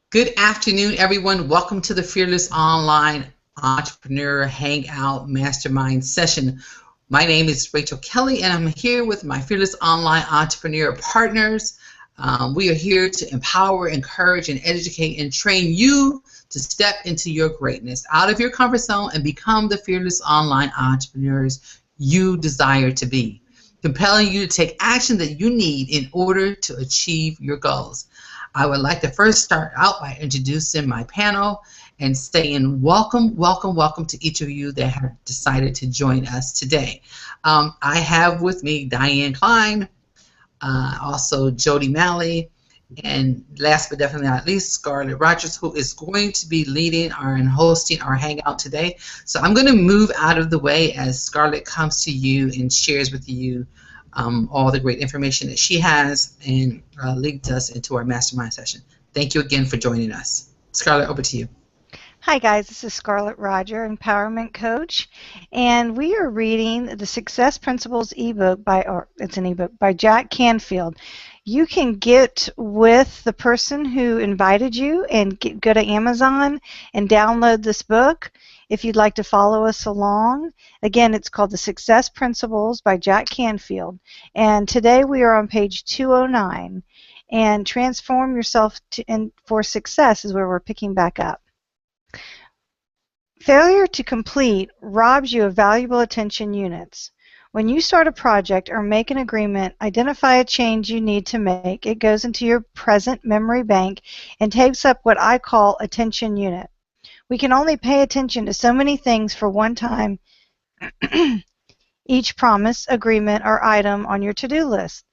Good afternoon, everyone. Welcome to the Fearless Online Entrepreneur Hangout Mastermind session. My name is Rachel Kelly, and I'm here with my Fearless Online Entrepreneur partners. We are here to empower, encourage, and educate and train you to step into your greatness, out of your comfort zone, and become the fearless online entrepreneurs you desire to be, compelling you to take action that you need in order to achieve your goals. I would like to first start out by introducing my panel and saying welcome, welcome, welcome to each of you that have decided to join us today. I have with me Diane Klein, also Jody Malley, and last but definitely not least, Scarlett Rogers, who is going to be leading and hosting our hangout today. So I'm going to move out of the way as Scarlett comes to you and shares with you all the great information that she has and leads us into our mastermind session. Thank you again for joining us. Scarlett, over to you. Hi guys, this is Scarlett Roger, Empowerment Coach, and we are reading the Success Principles ebook it's an ebook by Jack Canfield. You can get with the person who invited you and go to Amazon and download this book if you'd like to follow us along. Again, it's called The Success Principles by Jack Canfield, and today we are on page 209, and Transform Yourself for Success is where we're picking back up. Failure to complete robs you of valuable attention units. When you start a project or make an agreement, identify a change you need to make. It goes into your present memory bank and takes up what I call attention unit. We can only pay attention to so many things for one time each promise, agreement, or item on your to-do list,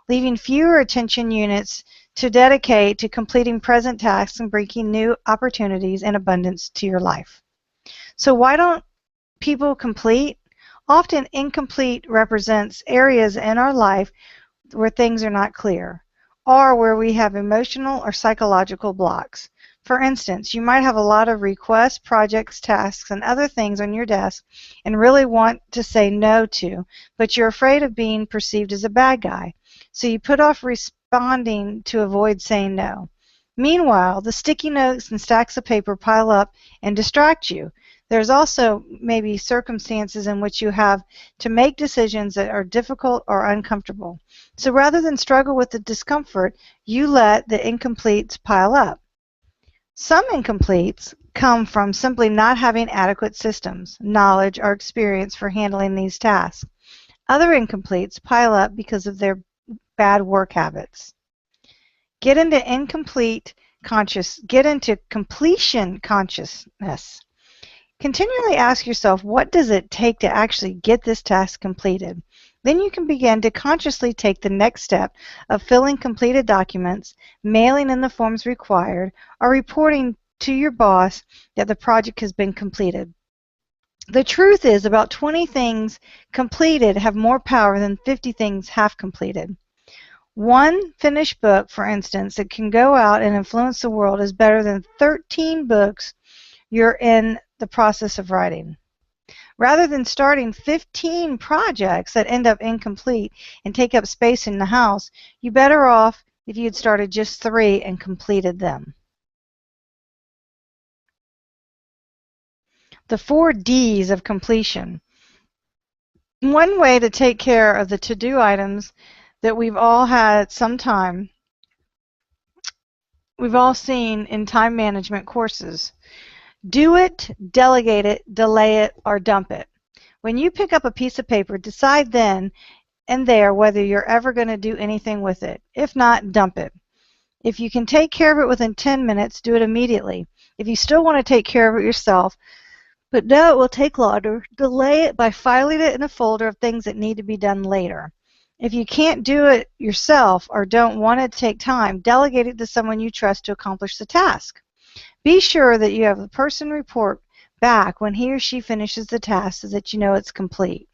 leaving fewer attention units to dedicate to completing present tasks and bringing new opportunities and abundance to your life. So why don't people complete? Often incomplete represents areas in our life where things are not clear, or where we have emotional or psychological blocks. For instance, you might have a lot of requests, projects, tasks, and other things on your desk and really want to say no to, but you're afraid of being perceived as a bad guy. So you put off responding to avoid saying no. Meanwhile, the sticky notes and stacks of paper pile up and distract you. There's also maybe circumstances in which you have to make decisions that are difficult or uncomfortable. So rather than struggle with the discomfort, you let the incompletes pile up. Some incompletes come from simply not having adequate systems, knowledge, or experience for handling these tasks. Other incompletes pile up because of their bad work habits. Get into completion consciousness. Continually ask yourself, what does it take to actually get this task completed? Then you can begin to consciously take the next step of filling completed documents, mailing in the forms required, or reporting to your boss that the project has been completed. The truth is, about 20 things completed have more power than 50 things half completed. One finished book, for instance, that can go out and influence the world is better than 13 books you're in the process of writing. Rather than starting 15 projects that end up incomplete and take up space in the house, you're better off if you had started just 3 and completed them. The 4 Ds of completion. One way to take care of the to-do items that we've all had sometime, we've all seen in time management courses. Do it, delegate it, delay it, or dump it. When you pick up a piece of paper, decide then and there whether you're ever going to do anything with it. If not, dump it. If you can take care of it within 10 minutes, do it immediately. If you still want to take care of it yourself, but know it will take longer, delay it by filing it in a folder of things that need to be done later. If you can't do it yourself or don't want to take time, delegate it to someone you trust to accomplish the task. Be sure that you have the person report back when he or she finishes the task so that you know it's complete.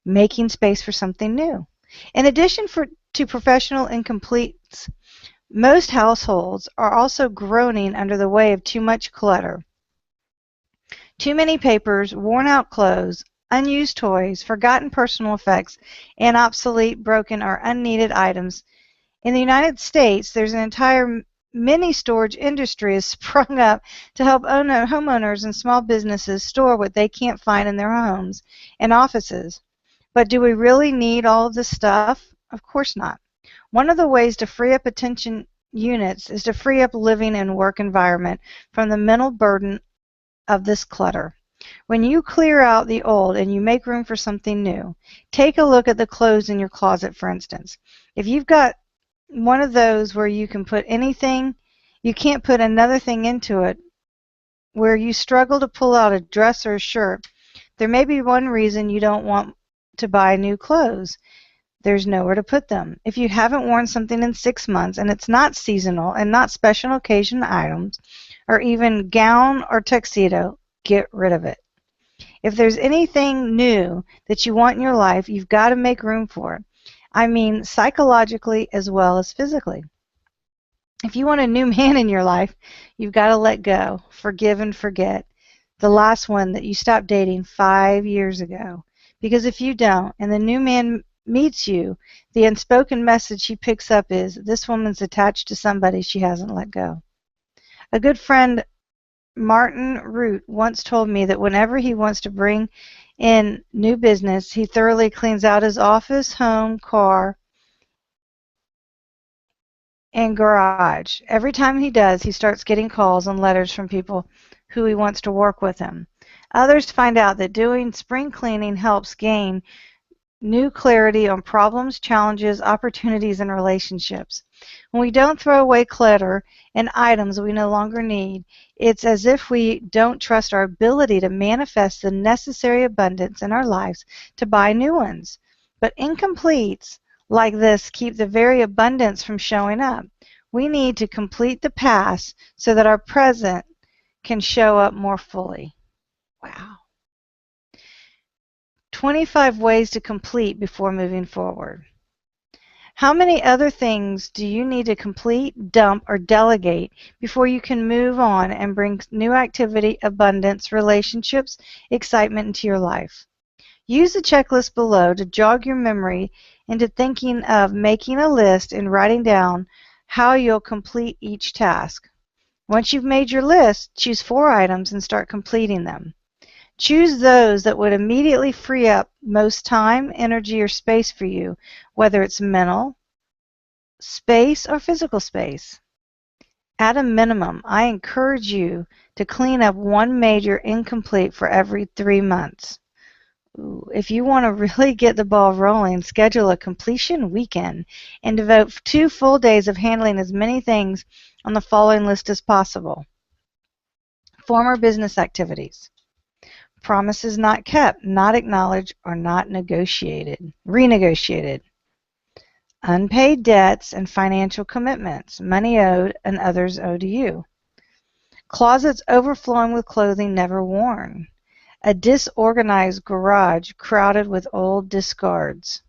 Making space for something new. In addition to professional incompletes, most households are also groaning under the weight of too much clutter. Too many papers, worn-out clothes, unused toys, forgotten personal effects, and obsolete, broken, or unneeded items. In the United States, there's an entire mini storage industry has sprung up to help homeowners and small businesses store what they can't find in their homes and offices. But do we really need all of this stuff? Of course not. One of the ways to free up attention units is to free up living and work environment from the mental burden of this clutter. When you clear out the old and you make room for something new, take a look at the clothes in your closet, for instance. If you've got one of those where you can put anything, you can't put another thing into it, where you struggle to pull out a dress or a shirt, there may be one reason you don't want to buy new clothes. There's nowhere to put them. If you haven't worn something in 6 months and it's not seasonal and not special occasion items or even gown or tuxedo, get rid of it. If there's anything new that you want in your life, you've got to make room for it. I mean, psychologically as well as physically. If you want a new man in your life, you've got to let go, forgive and forget the last one that you stopped dating 5 years ago. Because if you don't, and the new man meets you, the unspoken message he picks up is, this woman's attached to somebody she hasn't let go. A good friend, Martin Root, once told me that whenever he wants to bring in new business, he thoroughly cleans out his office, home, car, and garage. Every time he does, he starts getting calls and letters from people who he wants to work with him. Others find out that doing spring cleaning helps gain new clarity on problems, challenges, opportunities, and relationships. When we don't throw away clutter and items we no longer need, it's as if we don't trust our ability to manifest the necessary abundance in our lives to buy new ones. But incompletes like this keep the very abundance from showing up. We need to complete the past so that our present can show up more fully. Wow. 25 ways to complete before moving forward. How many other things do you need to complete, dump, or delegate before you can move on and bring new activity, abundance, relationships, excitement into your life? Use the checklist below to jog your memory into thinking of making a list and writing down how you'll complete each task. Once you've made your list, choose 4 items and start completing them. Choose those that would immediately free up most time, energy, or space for you, whether it's mental space or physical space. At a minimum, I encourage you to clean up one major incomplete for every 3 months. If you want to really get the ball rolling, schedule a completion weekend and devote 2 full days of handling as many things on the following list as possible. Former business activities. Promises not kept, not acknowledged, or not renegotiated. Unpaid debts and financial commitments, money owed and others owed to you. Closets overflowing with clothing never worn. A disorganized garage crowded with old discards.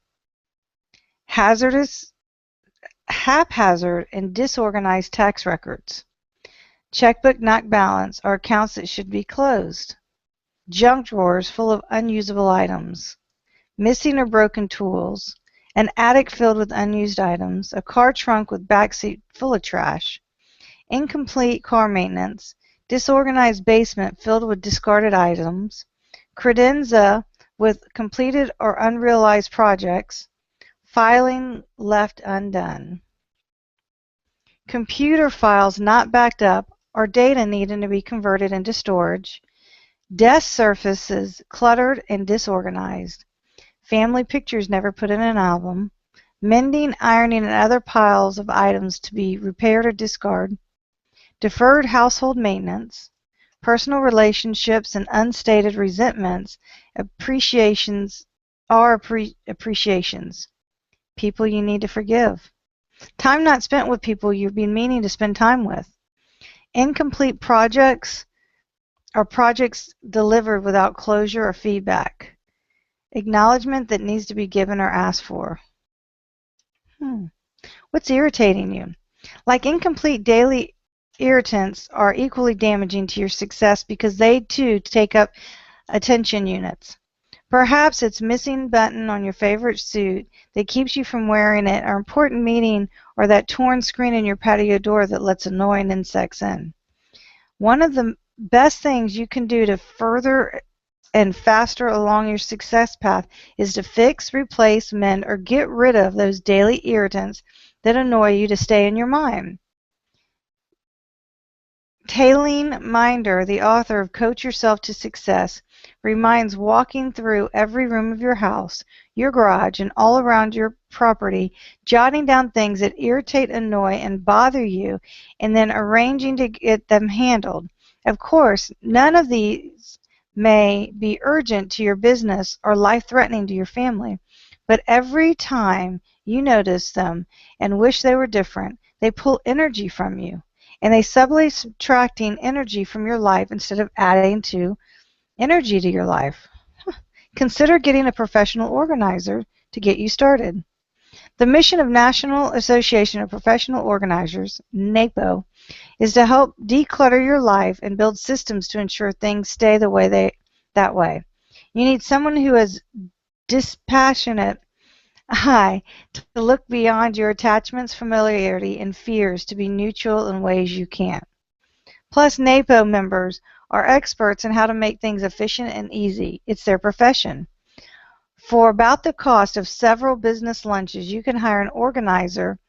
Haphazard and disorganized tax records. Checkbook not balanced or accounts that should be closed. Junk drawers full of unusable items. Missing or broken tools. An attic filled with unused items. A car trunk with backseat full of trash. Incomplete car maintenance. Disorganized basement filled with discarded items. Credenza with completed or unrealized projects. Filing left undone. Computer files not backed up or data needing to be converted into storage. Desk surfaces cluttered and disorganized. Family pictures never put in an album. Mending, ironing, and other piles of items to be repaired or discarded. Deferred household maintenance. Personal relationships and unstated resentments. Appreciations. People you need to forgive. Time not spent with people you've been meaning to spend time with. Incomplete projects or projects delivered without closure or feedback. Acknowledgement that needs to be given or asked for. What's irritating you? Like incomplete daily irritants are equally damaging to your success because they too take up attention units. Perhaps it's missing button on your favorite suit that keeps you from wearing it, or important meeting, or that torn screen in your patio door that lets annoying insects in. One of the best things you can do to further and faster along your success path is to fix, replace, mend, or get rid of those daily irritants that annoy you to stay in your mind. Tayleen Minder, the author of Coach Yourself to Success, reminds walking through every room of your house, your garage, and all around your property, jotting down things that irritate, annoy, and bother you, and then arranging to get them handled. Of course, none of these may be urgent to your business or life-threatening to your family, but every time you notice them and wish they were different, they pull energy from you. And they subtly subtracting energy from your life instead of adding to energy to your life. Consider getting a professional organizer to get you started. The mission of National Association of Professional Organizers, NAPO, is to help declutter your life and build systems to ensure things stay that way. You need someone who has dispassionate eye to look beyond your attachments, familiarity, and fears to be neutral in ways you can't. Plus, NAPO members are experts in how to make things efficient and easy. It's their profession. For about the cost of several business lunches, you can hire an organizer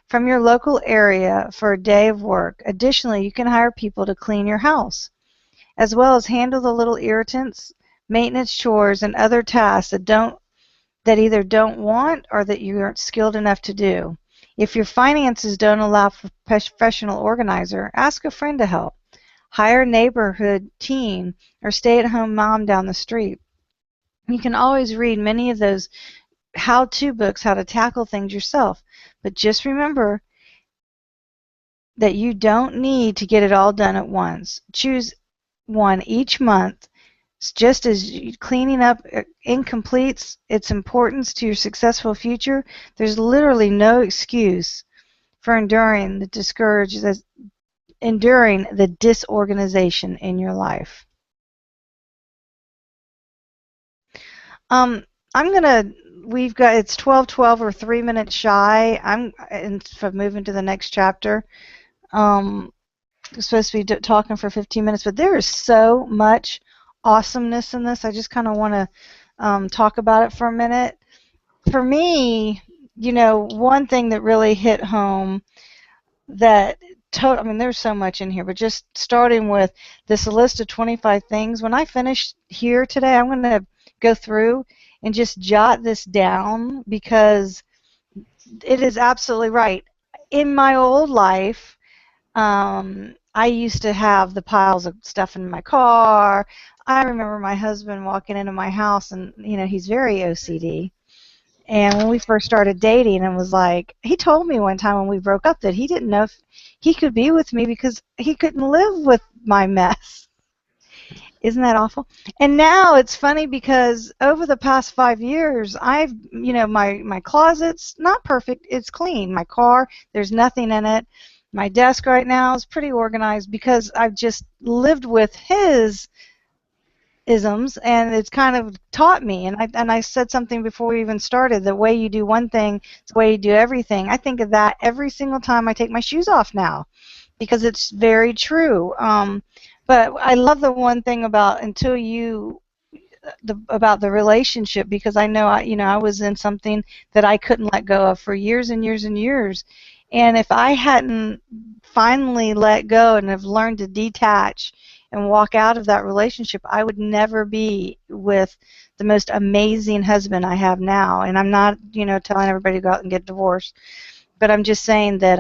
from your local area for a day of work. Additionally, you can hire people to clean your house, as well as handle the little irritants, maintenance chores, and other tasks that either don't want or that you aren't skilled enough to do. If your finances don't allow for a professional organizer, ask a friend to help. Hire a neighborhood teen or stay-at-home mom down the street. You can always read many of those how-to books how to tackle things yourself, but just remember that you don't need to get it all done at once. Choose one each month. Just as cleaning up incompletes its importance to your successful future, there's literally no excuse for enduring the disorganization in your life. I'm gonna. It's 12:12. We're 3 minutes shy. For moving to the next chapter. I'm supposed to be talking for 15 minutes, but there is so much awesomeness in this. I just kind of want to talk about it for a minute. For me, one thing that really hit home there's so much in here, but just starting with this list of 25 things. When I finish here today, I'm going to go through and just jot this down because it is absolutely right. In my old life, I used to have the piles of stuff in my car. I remember my husband walking into my house, and he's very OCD. And when we first started dating, and was like, he told me one time when we broke up that he didn't know if he could be with me because he couldn't live with my mess. Isn't that awful? And now it's funny because over the past 5 years, my closet's not perfect. It's clean. My car, there's nothing in it. My desk right now is pretty organized because I've just lived with his isms, and it's kind of taught me. And I said something before we even started. The way you do one thing is the way you do everything. I think of that every single time I take my shoes off now, because it's very true. But I love the one thing about about the relationship, because I know I was in something that I couldn't let go of for years and years and years. And if I hadn't finally let go and have learned to detach and walk out of that relationship, I would never be with the most amazing husband I have now. And I'm not, telling everybody to go out and get divorced, but I'm just saying that,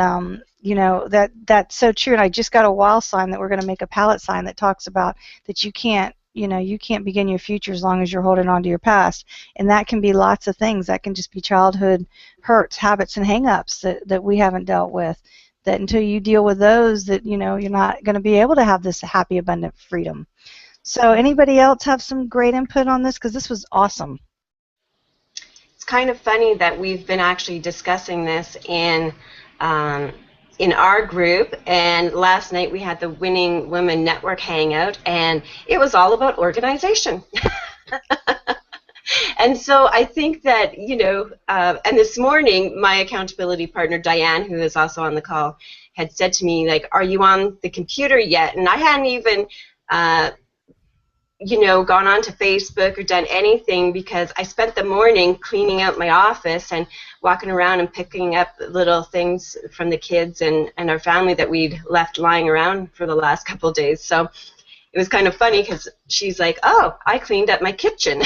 that's so true. And I just got a wall sign that we're going to make a pallet sign that talks about that you can't begin your future as long as you're holding on to your past. And that can be lots of things. That can just be childhood hurts, habits, and hang-ups that we haven't dealt with. That until you deal with those, that you're not going to be able to have this happy, abundant freedom. So anybody else have some great input on this? Because this was awesome. It's kind of funny that we've been actually discussing this in our group, and last night we had the Winning Women Network hangout, and it was all about organization. And so I think that, and this morning, my accountability partner, Diane, who is also on the call, had said to me, like, are you on the computer yet? And I hadn't even, gone on to Facebook or done anything because I spent the morning cleaning out my office and walking around and picking up little things from the kids and our family that we'd left lying around for the last couple of days. So it was kind of funny because she's like, oh, I cleaned up my kitchen.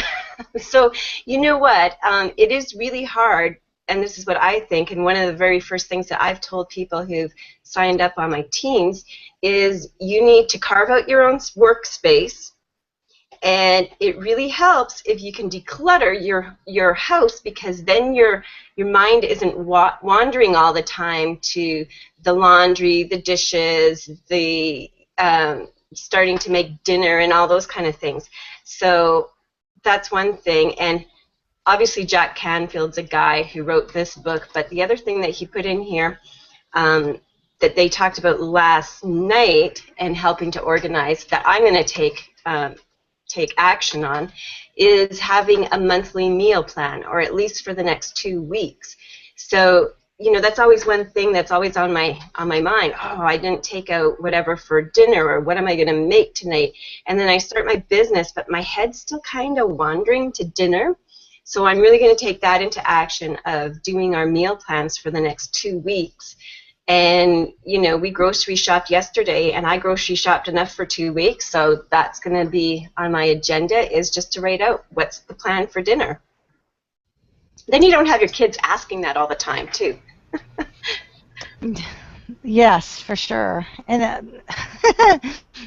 So you know what? It is really hard, and this is what I think, and one of the very first things that I've told people who've signed up on my teams is you need to carve out your own workspace. And it really helps if you can declutter your house, because then your mind isn't wandering all the time to the laundry, the dishes, the starting to make dinner and all those kind of things. So that's one thing. And obviously Jack Canfield's a guy who wrote this book, but the other thing that he put in here that they talked about last night and helping to organize that I'm going to take action on is having a monthly meal plan, or at least for the next 2 weeks. So that's always one thing that's always on my mind. Oh, I didn't take out whatever for dinner, or what am I going to make tonight? And then I start my business, but my head's still kind of wandering to dinner. So I'm really going to take that into action of doing our meal plans for the next 2 weeks. And, we grocery shopped yesterday, and I grocery shopped enough for 2 weeks, so that's going to be on my agenda, is just to write out what's the plan for dinner. Then you don't have your kids asking that all the time, too. Yes, for sure. And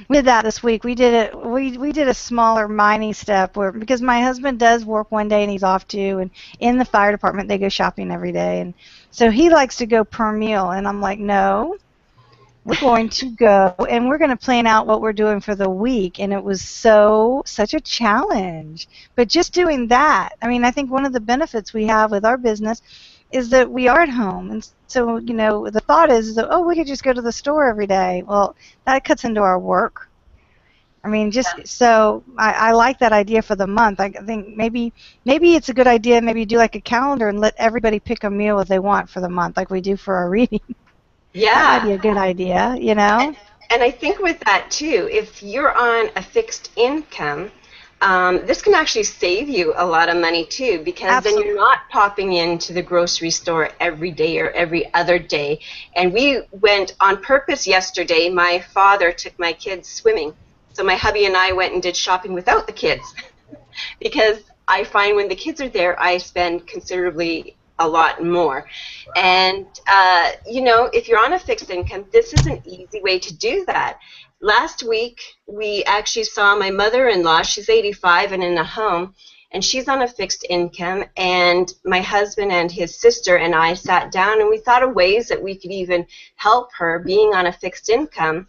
we did that this week. We did it. We did a smaller, miney step because my husband does work one day and he's off too. And in the fire department, they go shopping every day, and so he likes to go per meal. And I'm like, no, we're going to go and we're going to plan out what we're doing for the week. And it was such a challenge. But just doing that, I mean, I think one of the benefits we have with our business is that we are at home, and so the thought is that, oh, we could just go to the store every day. Well, that cuts into our work. I mean, so I like that idea for the month. I think maybe it's a good idea. Maybe do like a calendar and let everybody pick a meal that they want for the month, like we do for our reading. Yeah, that might be a good idea. And I think with that too, if you're on a fixed income, this can actually save you a lot of money too, because Absolutely. Then you're not popping into the grocery store every day or every other day. And we went on purpose yesterday. My father took my kids swimming, so my hubby and I went and did shopping without the kids because I find when the kids are there, I spend considerably a lot more. And if you're on a fixed income, this is an easy way to do that. Last week, we actually saw my mother-in-law. She's 85 and in a home, and she's on a fixed income. And my husband and his sister and I sat down, and we thought of ways that we could even help her being on a fixed income.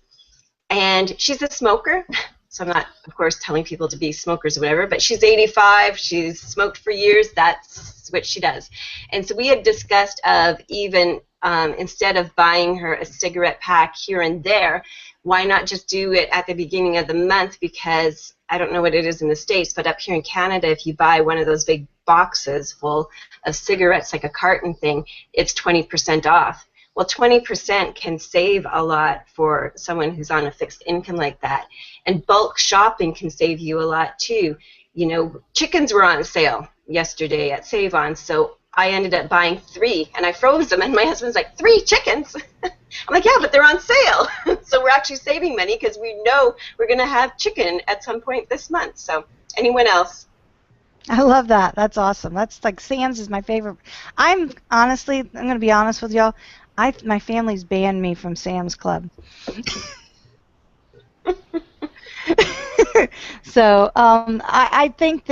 And she's a smoker, so I'm not, of course, telling people to be smokers or whatever, but she's 85. She's smoked for years. That's what she does. And so we had discussed of even instead of buying her a cigarette pack here and there, why not just do it at the beginning of the month? Because I don't know what it is in the States, but up here in Canada, if you buy one of those big boxes full of cigarettes, like a carton thing, it's 20% off. Well, 20% can save a lot for someone who's on a fixed income like that. And bulk shopping can save you a lot too. Chickens were on sale yesterday at Save-On, so I ended up buying 3, and I froze them, and my husband's like, 3 chickens? I'm like, yeah, but they're on sale. So we're actually saving money because we know we're going to have chicken at some point this month. So anyone else? I love that. That's awesome. That's like Sam's is my favorite. I'm going to be honest with y'all. My family's banned me from Sam's Club. So I think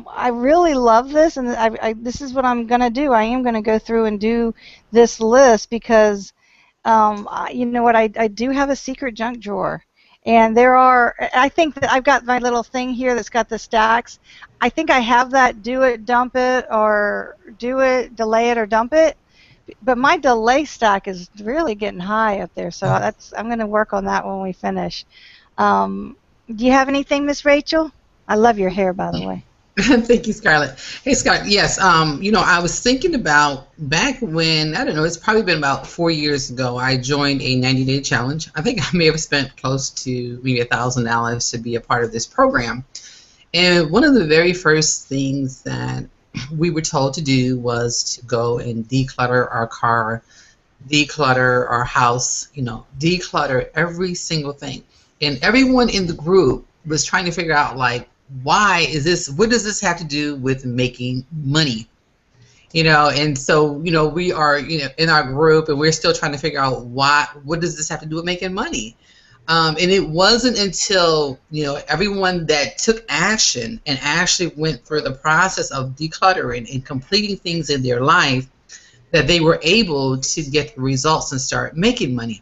I really love this, and this is what I'm going to do. I am going to go through and do this list because, you know what, I do have a secret junk drawer. And I think that I've got my little thing here that's got the stacks. I think I have that do it, dump it, or do it, delay it, or dump it. But my delay stack is really getting high up there, so I'm going to work on that when we finish. Do you have anything, Miss Rachel? I love your hair, by the way. Thank you, Scarlett. Hey, Scott. Yes, I was thinking about back when, I don't know, it's probably been about 4 years ago. I joined a 90-day challenge. I think I may have spent close to maybe $1,000 to be a part of this program. And one of the very first things that we were told to do was to go and declutter our car, declutter our house, declutter every single thing. And everyone in the group was trying to figure out, like, what does this have to do with making money? And so, we are, in our group and we're still trying to figure out what does this have to do with making money? And it wasn't until, everyone that took action and actually went through the process of decluttering and completing things in their life that they were able to get the results and start making money.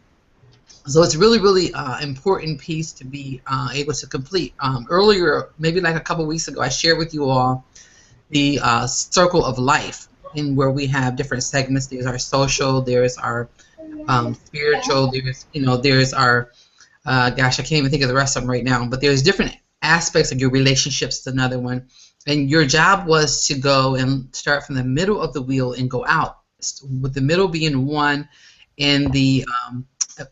So it's really, really important piece to be able to complete. Earlier, maybe like a couple weeks ago, I shared with you all the circle of life, in where we have different segments. There's our social, there's our spiritual, there's our gosh, I can't even think of the rest of them right now, but there's different aspects of your relationships is another one. And your job was to go and start from the middle of the wheel and go out, with the middle being 1 and the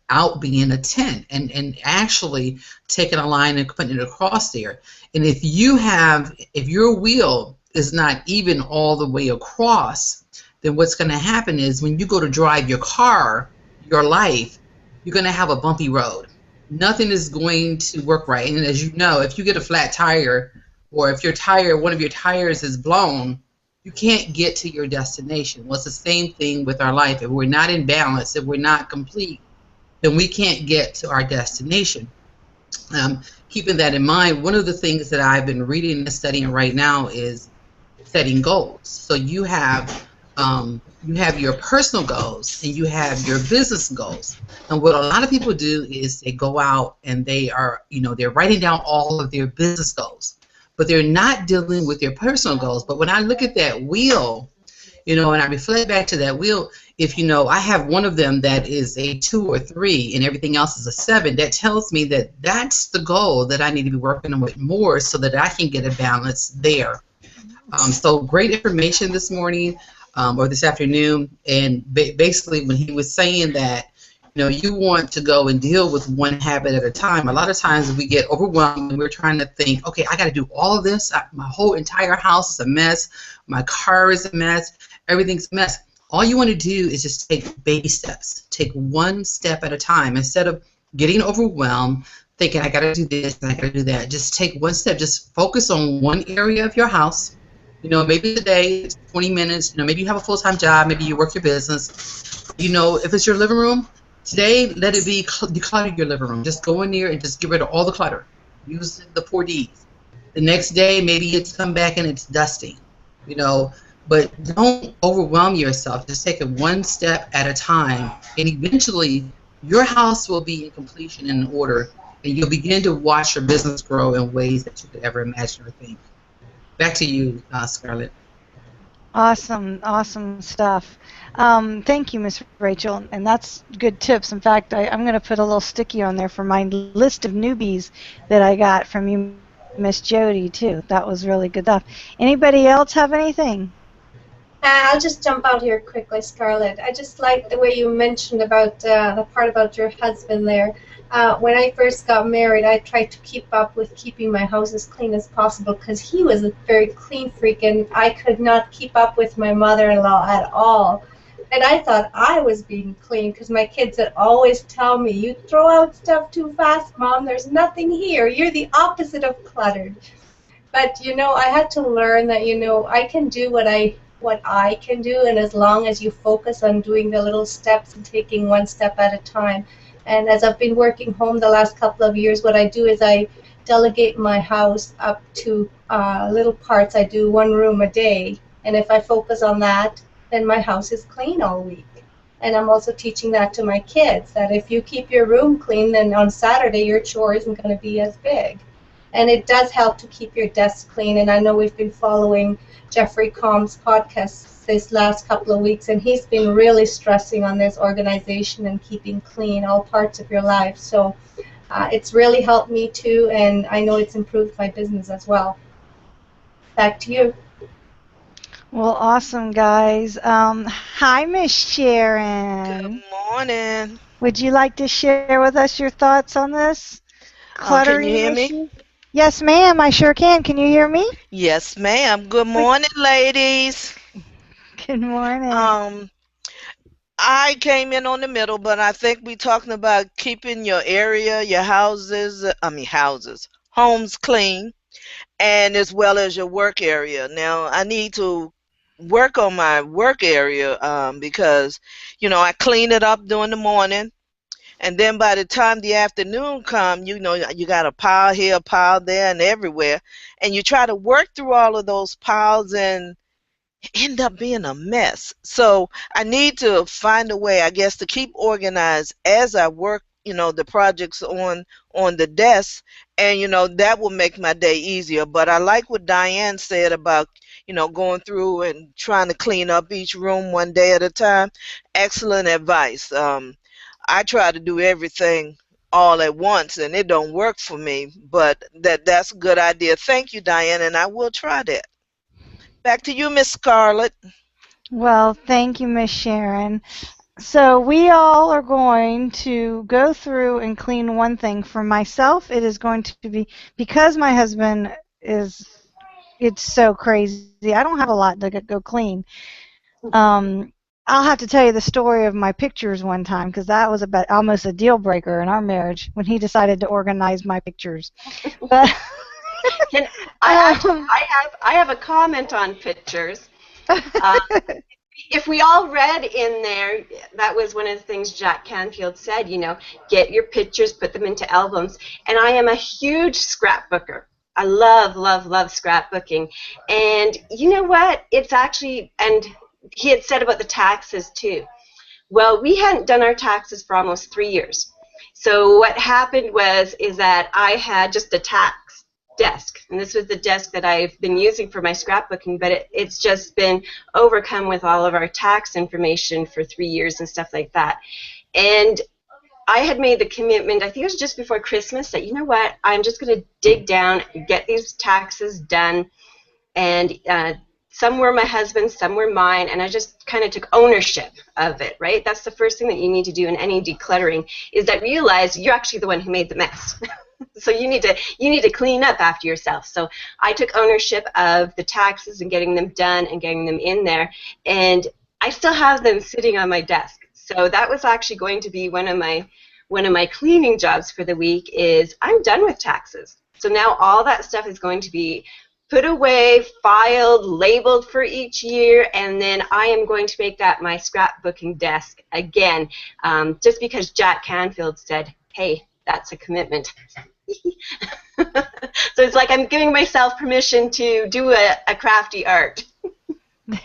out being a 10, and actually taking a line and putting it across there. And if your wheel is not even all the way across, then what's going to happen is when you go to drive your car, your life, you're going to have a bumpy road. Nothing is going to work right. And as you know, if you get a flat tire, or if one of your tires is blown, you can't get to your destination. Well, it's the same thing with our life. If we're not in balance, if we're not complete, then we can't get to our destination. Keeping that in mind, one of the things that I've been reading and studying right now is setting goals. So you have your personal goals and you have your business goals. And what a lot of people do is they go out and they're writing down all of their business goals, but they're not dealing with their personal goals. But when I look at that wheel, and I reflect back to that wheel, if I have one of them that is a 2 or 3 and everything else is a 7, that tells me that that's the goal that I need to be working with more, so that I can get a balance there. So great information this morning, or this afternoon. And basically when he was saying that, you want to go and deal with one habit at a time. A lot of times we get overwhelmed and we're trying to think, okay, I got to do all of this. My whole entire house is a mess. My car is a mess. Everything's a mess. All you want to do is just take baby steps. Take one step at a time. Instead of getting overwhelmed, thinking I got to do this and I got to do that, just take one step. Just focus on one area of your house. Maybe today it's 20 minutes. Maybe you have a full-time job. Maybe you work your business. If it's your living room, today let it be declutter your living room. Just go in there and just get rid of all the clutter. Use the 4 Ds. The next day, maybe it's come back and it's dusting. But don't overwhelm yourself. Just take it one step at a time, and eventually your house will be in completion and in order, and you'll begin to watch your business grow in ways that you could ever imagine or think. Back to you, Scarlett. Awesome stuff. Thank you, Miss Rachel, and that's good tips. In fact, I'm going to put a little sticky on there for my list of newbies that I got from you, Miss Jody, too. That was really good stuff. Anybody else have anything? I'll just jump out here quickly, Scarlett. I just like the way you mentioned about the part about your husband there. When I first got married, I tried to keep up with keeping my house as clean as possible because he was a very clean freak, and I could not keep up with my mother-in-law at all. And I thought I was being clean because my kids would always tell me, "You throw out stuff too fast, Mom. There's nothing here. You're the opposite of cluttered." But I had to learn that I can do what I can do, and as long as you focus on doing the little steps and taking one step at a time. And as I've been working home the last couple of years, what I do is I delegate my house up to little parts. I do 1 room a day, and if I focus on that, then my house is clean all week. And I'm also teaching that to my kids, that if you keep your room clean, then on Saturday your chore isn't going to be as big. And it does help to keep your desk clean. And I know we've been following Jeffrey Combs' podcast this last couple of weeks, and he's been really stressing on this organization and keeping clean all parts of your life. So it's really helped me too, and I know it's improved my business as well. Back to you. Well, awesome, guys. Hi, Miss Good Sharon. morning. Would you like to share with us your thoughts on this Can you cluttering hear me? issue? Yes, ma'am, I sure can. Can you hear me? Yes, ma'am. Good Would- morning, ladies. Good morning. Um, I came in on the middle, but I think we're talking about keeping your area, your houses, homes clean, and as well as your work area. Now, I need to work on my work area because, I clean it up during the morning. And then by the time the afternoon come, you got a pile here, a pile there, and everywhere. And you try to work through all of those piles and end up being a mess. So I need to find a way, I guess, to keep organized as I work, the projects on the desk, and that will make my day easier. But I like what Diane said about, going through and trying to clean up each room one day at a time. Excellent advice. I try to do everything all at once and it don't work for me, but that's a good idea. Thank you, Diane, and I will try that. Back to you, Miss Scarlett. Well, thank you, Miss Sharon. So we all are going to go through and clean one thing. For myself, it is going to be because my husband is it's so crazy. I don't have a lot to go clean. Um, I'll have to tell you the story of my pictures one time because that was about almost a deal breaker in our marriage when he decided to organize my pictures. But Can I actually um, I have a comment on pictures. Uh, if we all read in there, that was one of the things Jack Canfield said, get your pictures, put them into albums. And I am a huge scrapbooker. I love, love, love scrapbooking. And you know what? It's actually, and he had said about the taxes too. Well, we hadn't done our taxes for almost 3 years. So what happened is that I had just a tax desk, and this was the desk that I've been using for my scrapbooking, but it's just been overcome with all of our tax information for 3 years and stuff like that. And I had made the commitment, I think it was just before Christmas, that, you know what, I'm just going to dig down and get these taxes done. And some were my husband's, some were mine, and I just kind of took ownership of it, right? That's the first thing that you need to do in any decluttering, is that realize you're actually the one who made the mess. So you need to clean up after yourself. So I took ownership of the taxes and getting them done and getting them in there, and I still have them sitting on my desk. So that was actually going to be one of my cleaning jobs for the week. Is I'm done with taxes. So now all that stuff is going to be put away, filed, labeled for each year, and then I am going to make that my scrapbooking desk again, just because Jack Canfield said, hey, that's a commitment. So it's like I'm giving myself permission to do a crafty art.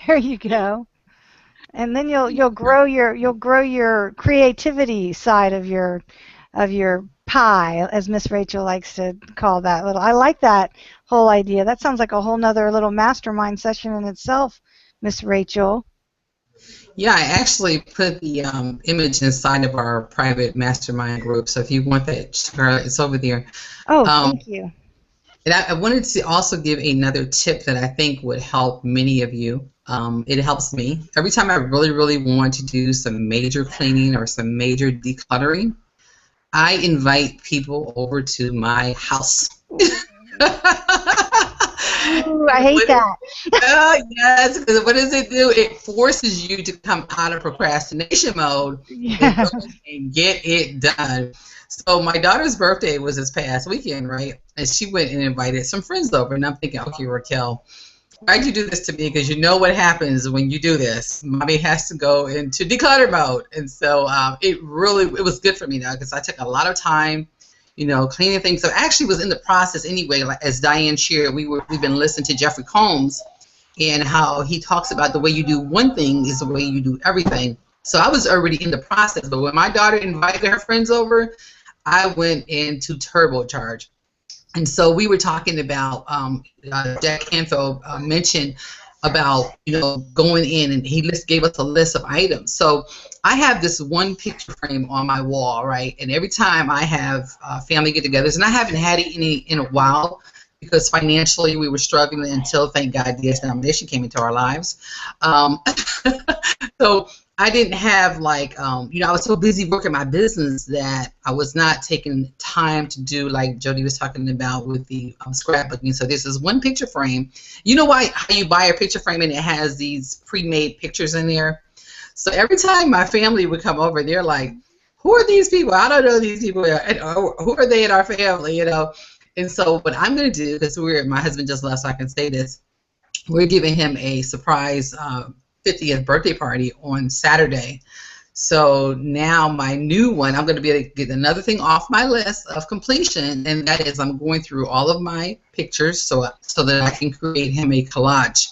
there you go. And then you'll grow your creativity side of your pie, as Miss Rachel likes to call that little. I like that whole idea. That sounds like a whole nother little mastermind session in itself, Miss Rachel. Yeah, I actually put the image inside of our private mastermind group. So if you want that, Scarlett, it's over there. Oh, Um, thank you. and I wanted to also give another tip that I think would help many of you. It helps me. Every time I really, really want to do some major cleaning or some major decluttering, I invite people over to my house. Ooh, I hate that. Oh, yes, because what does it do? It forces you to come out of procrastination mode and Yeah. go and get it done. So my daughter's birthday was this past weekend, right? And she went and invited some friends over. And I'm thinking, okay, Raquel, why'd you do this to me? Because you know what happens when you do this. Mommy has to go into declutter mode. And so it was good for me now because I took a lot of time, cleaning things. So I actually was in the process anyway, like as Diane shared, we've been listening to Jeffrey Combs and how he talks about the way you do one thing is the way you do everything. So I was already in the process, but when my daughter invited her friends over, I went into turbocharge. And so we were talking about, Jack Canfield mentioned about, going in, and he gave us a list of items. So I have this one picture frame on my wall, right? And every time I have family get-togethers, and I haven't had any in a while, because financially we were struggling until, thank God, DS denomination came into our lives. Um, so I didn't have like, I was so busy working my business that I was not taking time to do like Jody was talking about with the scrapbooking. So this is one picture frame. You know why how you buy a picture frame and it has these pre-made pictures in there? So every time my family would come over, they're like, who are these people? I don't know these people. Who are they in our family, And so what I'm going to do, because my husband just left, so I can say this, we're giving him a surprise 50th birthday party on Saturday. So now my new one, I'm going to be able to get another thing off my list of completion, and that is I'm going through all of my pictures so that I can create him a collage.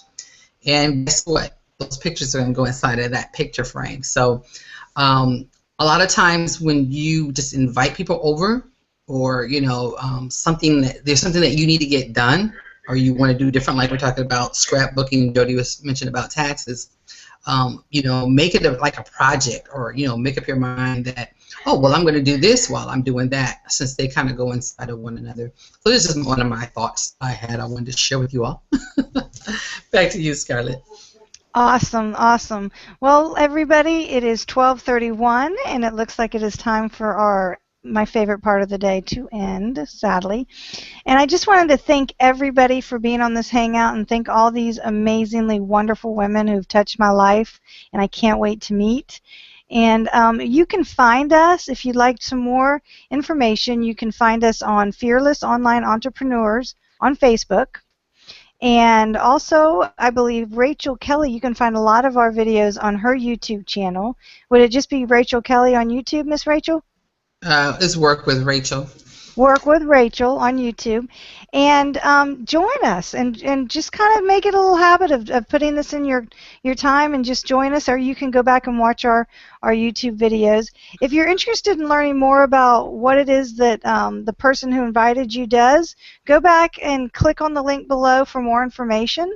And guess what? Those pictures are going to go inside of that picture frame. So a lot of times when you just invite people over, or there's something that you need to get done, or you want to do different, like we're talking about scrapbooking. Jody was mentioned about taxes. Make it like a project, or make up your mind that, oh well, I'm going to do this while I'm doing that, since they kind of go inside of one another. So this is one of my thoughts I wanted to share with you all. Back to you, Scarlett. Awesome, awesome. Well, everybody, it is 12:31, and it looks like it is time for my favorite part of the day to end, sadly. And I just wanted to thank everybody for being on this hangout, and thank all these amazingly wonderful women who've touched my life, and I can't wait to meet. And you can find us, if you'd like some more information, you can find us on Fearless Online Entrepreneurs on Facebook. And also, I believe Rachel Kelly, you can find a lot of our videos on her YouTube channel. Would it just be Rachel Kelly on YouTube, Miss Rachel? It's Work with Rachel. Work with Rachel on YouTube. And join us, and just kind of make it a little habit of putting this in your time, and just join us, or you can go back and watch our YouTube videos. If you're interested in learning more about what it is that the person who invited you does, go back and click on the link below for more information.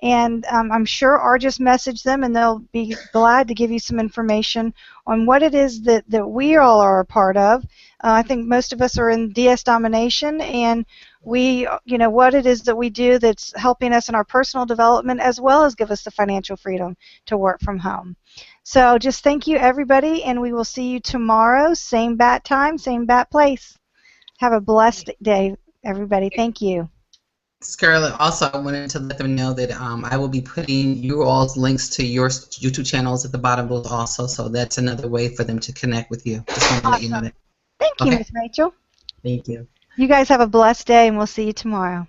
And I'm sure or just message them, and they'll be glad to give you some information on what it is that we all are a part of. I think most of us are in DS domination, and we, what it is that we do that's helping us in our personal development, as well as give us the financial freedom to work from home. So just thank you, everybody, and we will see you tomorrow, same bat time, same bat place. Have a blessed day, everybody. Thank you. Scarlett, also I wanted to let them know that I will be putting you all's links to your YouTube channels at the bottom of those also, so that's another way for them to connect with you. Just want to let you know that. Thank you, Miss Rachel. Thank you. You guys have a blessed day, and we'll see you tomorrow.